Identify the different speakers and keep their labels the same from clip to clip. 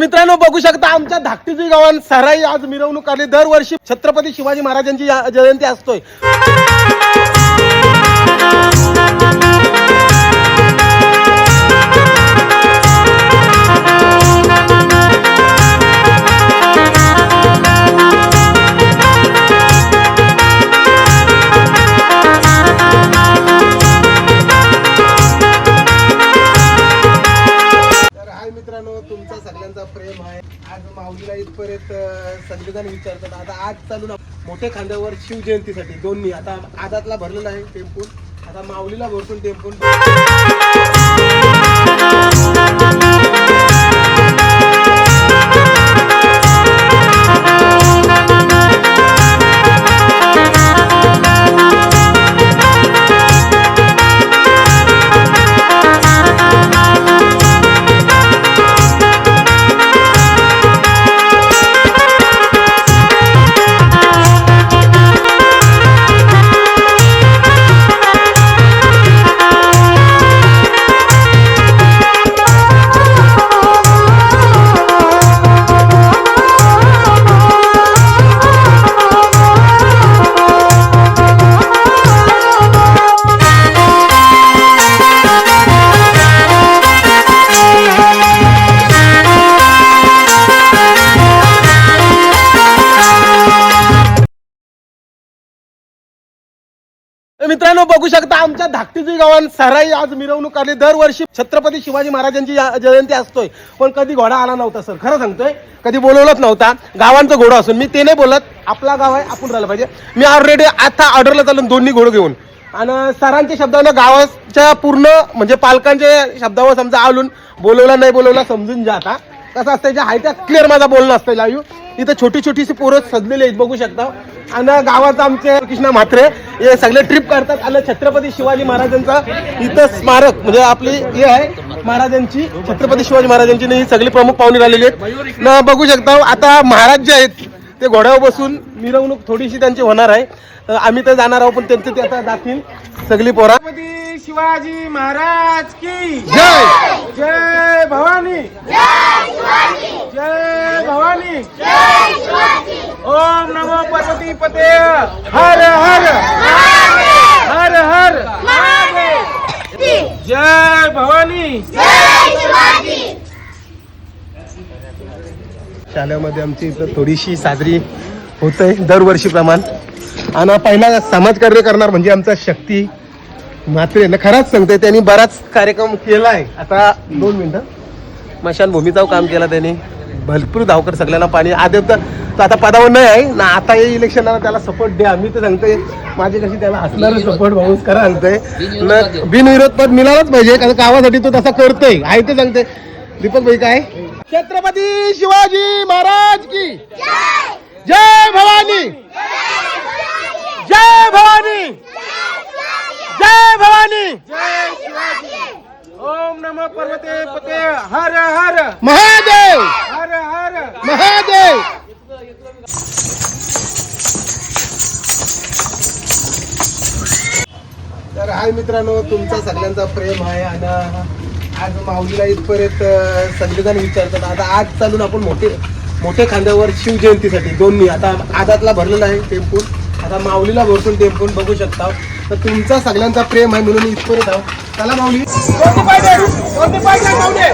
Speaker 1: मित्रांनो बघू शकता आमच्या धाकटीची गावात सराई आज मिरवणूक आली। दरवर्षी छत्रपती शिवाजी महाराजांची जयंती असतोय। मित्रांनो तुमचा सगळ्यांचा प्रेम आहे। आज माऊलीला इथपर्यंत सगळेजण विचारतात। आता आज चालून मोठे खांद्यावर शिवजयंतीसाठी दोन्ही आता आदातला भरलेला आहे टेम्पून, आता माऊलीला भरपूर टेम्पून। मित्रांनो बघू शकता आमच्या धाकटीची गावात सराई आज मिरवणूक आली। दरवर्षी छत्रपती शिवाजी महाराजांची जयंती असतोय, पण कधी घोडा आला नव्हता सर, खरं सांगतोय कधी बोलवलंच नव्हता। गावांचा घोडा असून मी ते नाही बोलत, आपला गाव आहे आपण राहिला पाहिजे। मी ऑलरेडी आता ऑर्डरला चालून दोन्ही घोडं घेऊन आणि सरांच्या शब्दानं गावाच्या पूर्ण म्हणजे पालकांच्या शब्दावर समजा आलून बोलवला नाही बोलवला समजून जा। आता कसं असतं जे आहे त्या क्लिअर माझा बोलणं असतं लाईव्ह। इथं छोटी छोटीशी पोरं सजलेली आहेत बघू शकता आणि गावात आमचे कृष्णा म्हात्रे हे सगळे ट्रिप करतात आणि छत्रपती शिवाजी महाराजांचा इथं स्मारक म्हणजे आपली हे आहे महाराजांची, छत्रपती शिवाजी महाराजांची ही सगळी प्रमुख पाहुणे राहिलेली आहेत ना। बघू शकता आता महाराज जे आहेत ते घोड्यावर बसून मिरवणूक थोडीशी त्यांची होणार आहे। आम्ही तर जाणार आहोत पण त्यांचे ते आता जातील सगळी पोरा। शिवाजी महाराज की जय, जय भवानी, जय भवानी, ओम नमो पार्वती पते, हर हर हर हर, जय भवानी। शाळेमध्ये आमची इथं थोडीशी साजरी होते दरवर्षीप्रमाणे आणि पहिला समाजकार्य करणार म्हणजे आमचा शक्ती म्हात्रे ना, खराच सांगतोय त्यांनी बराच कार्यक्रम केला आहे। आता 2 मिनिटं स्मशानभूमीचं काम केला त्यांनी, भरपूर धावकर सगळ्यांना पाणी आधी तर आता पदावर नाही आहे ना। आता हे इलेक्शनला त्याला सपोर्ट द्या, मी तर सांगतोय माझे कशी त्याला हसणार सपोर्ट भाऊच करा सांगतोय ना, बिनविरोध पद मिळालाच पाहिजे कारण गावासाठी तो तसा करतोय आहे ते सांगते। दीपक भाई काय छत्रपती शिवाजी महाराज की जय भवानी, जय भवानी, जय भवानी, जय शिवाजी, ओम नमो पार्वती पते, हर हर महादेव, हर हर महादेव। तर हाय मित्रांनो तुमचा सगळ्यांचा प्रेम आहे आणि आज माऊलीला इथपर्यंत सगळेजण विचारतात। आता आज चालून आपण मोठे खांद्यावर शिवजयंतीसाठी दोन्ही आता आदातला भरलेला आहे टेम्पून, आता माऊलीला भरपूर टेम्पून बघू शकता। तर तुमचा सगळ्यांचा प्रेम आहे म्हणून इथपर्यंत आहो। चला माऊली कोणती पाहिजे, कोणती पाहिजे माऊली?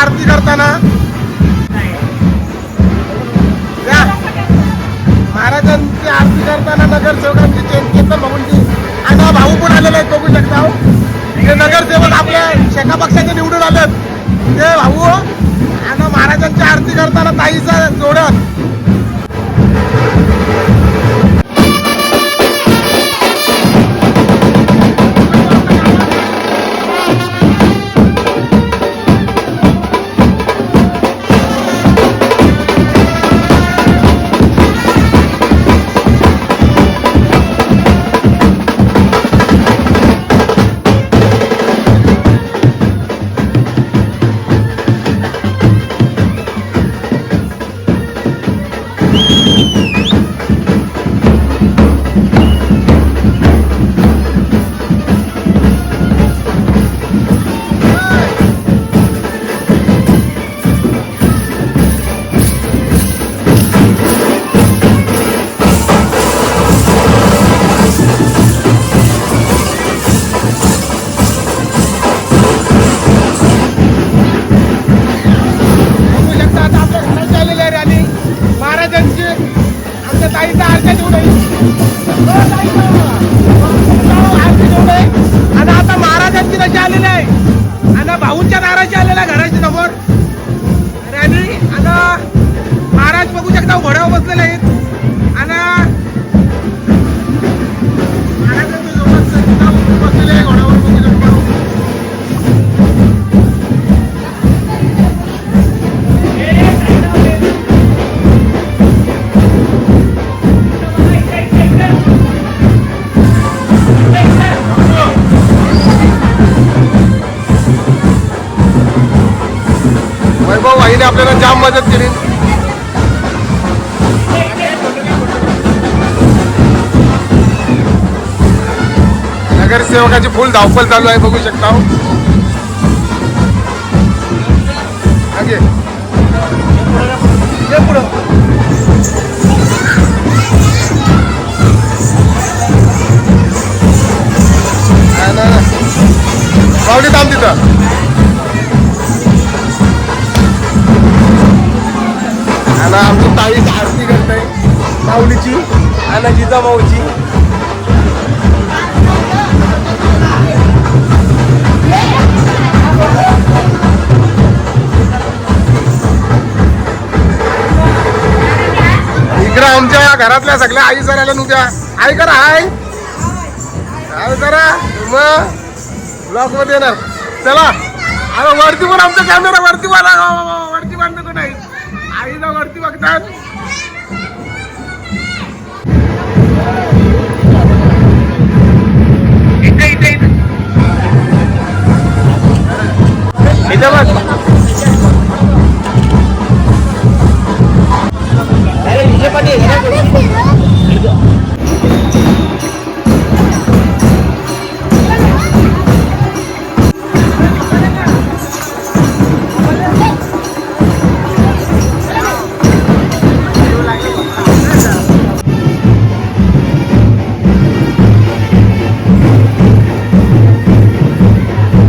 Speaker 1: आरती करताना महाराजांची आरती करताना नगरसेवकांची केतन भाऊंची आता भाऊ पण आलेले आहेत बघू शकता. ते नगरसेवक आपल्या शेका पक्षाचे निवडून आलेत ते भाऊ आणि महाराजांची आरती करताना ताईचा जोडत. आणि आता महाराजांची रशी आलेली आहे आणि भाऊंच्या दाराची आलेल्या घराच्या समोर रॅली आणि महाराज बघू शकता घोड्यावर बसलेले आहेत आणि महाराजांच्या सोबत बसलेले आहे घोड्यावर बघू शकता. वैभव वाहिनी आपल्याला जाम मदत केली. नगरसेवकाची फुल धावपळ चालू आहे बघू शकता. आगे पुढं पावली थांब तिथं. आणि आमची ताई आरती करताय माऊलीची आणि जिजामाऊची. इकडं आमच्या घरातल्या सगळ्या आई जरा नुद्या आई करा आई आई करा मग ब्लॉक मध्ये येणार. चला अरे वरती पण आमचा कॅमेरा वरती वरती बांधतो नाही आईला वरती बघतात. इथे इथे इथे बघ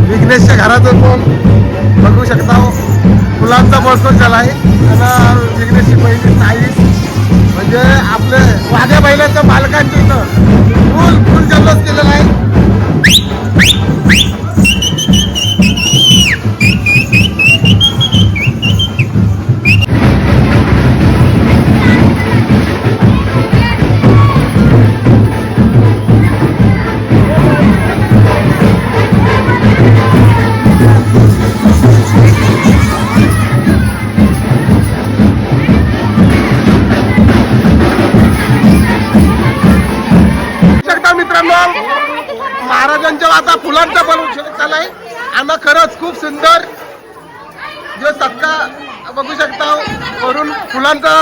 Speaker 1: विघ्नेशच्या घरातून पण बघू शकता फुलांचा महोत्सव झाला आहे. आणि विघ्नेशची पहिली ताई म्हणजे आपले वाघ्या बैलाच्या मालकांच्या इथं फुल जल्लोष केलेला आहे. महाराजांच्या आता फुलांचा पण उत्सव चाललाय आणि खरंच खूप सुंदर जो सत्कार बघू शकता वरून फुलांचा.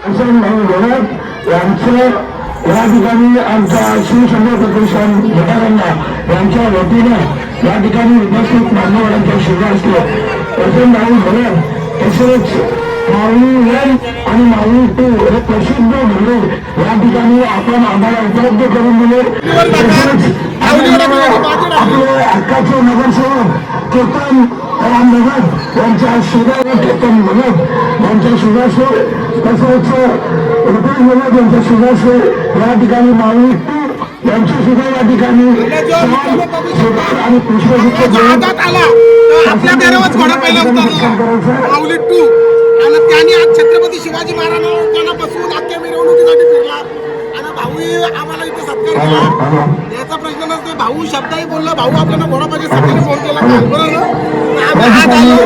Speaker 2: यांचं या ठिकाणी आमच्या शिवसंघ प्रतिष्ठान घटकांना यांच्या वतीने या ठिकाणी उपस्थित मान्यवरांच्या शुभ असतो प्रसन्न भरण तसेच माऊली आणि माऊली टू हे प्रसिद्ध मंदिर या ठिकाणी आपण आम्हाला उपलब्ध करून दिले. आपले हक्काचे नगरसेवक केतन रामनगर यांच्या सुधार केतन भगत यांच्या सुधासोर तसेच रुपेश भगत यांच्या सुधासोर या ठिकाणी माऊली टू यांची सुद्धा या ठिकाणी सुधार आणि पुष्पगुच्छ
Speaker 1: आपल्या घरावर घोडा पहिला उतरला माऊली टू आणि त्यांनी आज छत्रपती शिवाजी महाराजांना बसवून अख्ख्या मिरवणुकीसाठी फिरला आणि भाऊ आम्हाला इथे सत्कार केला. याचा प्रश्न नसतो. भाऊ शब्दही बोलला. भाऊ आपल्याला घोडा पाहिजे सगळ्यांनी फोन केला बरोबर ना. आम्ही आज आलो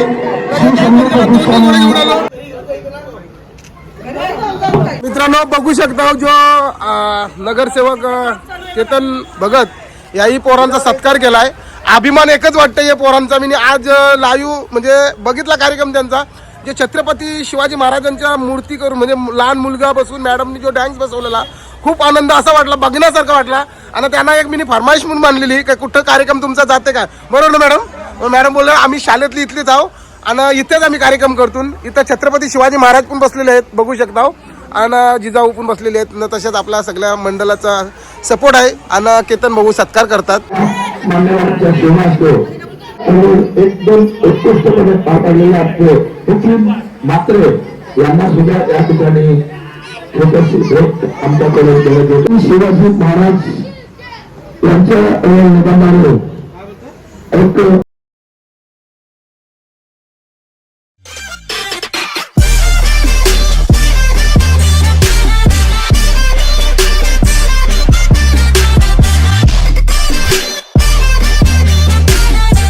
Speaker 1: मित्रांनो बघू शकता जो नगरसेवक केतन भगत याही पोरांचा सत्कार केलाय. अभिमान एकच वाटतं या पोरांचा. मी आज लाईव्ह म्हणजे बघितला कार्यक्रम त्यांचा जे छत्रपती शिवाजी महाराजांच्या मूर्ती करून म्हणजे लहान मुलगा बसून मॅडमनी जो डान्स बसवलेला खूप आनंद असा वाटला बघण्यासारखा वाटला. आणि त्यांना एक मी फरमाईश म्हणून मानलेली का कुठं कार्यक्रम तुमचा जाते का बरोबर ना मॅडम. मॅडम बोलले आम्ही शाळेतली इथलेच आहो आणि इथेच आम्ही कार्यक्रम करतो. इथं छत्रपती शिवाजी महाराज पण बसलेले आहेत बघू शकता आणि जिजाऊ पण बसलेले आहेत न तशाच आपल्या सगळ्या मंडळाचा सपोर्ट आहे आणि केतन भाऊ सत्कार करतात.
Speaker 2: एकदम उत्कृष्टपणे पार पाडलेले असते मात्र यांना सुद्धा या ठिकाणी आमच्याकडे शिवाजी महाराज यांच्या निबंधाने एक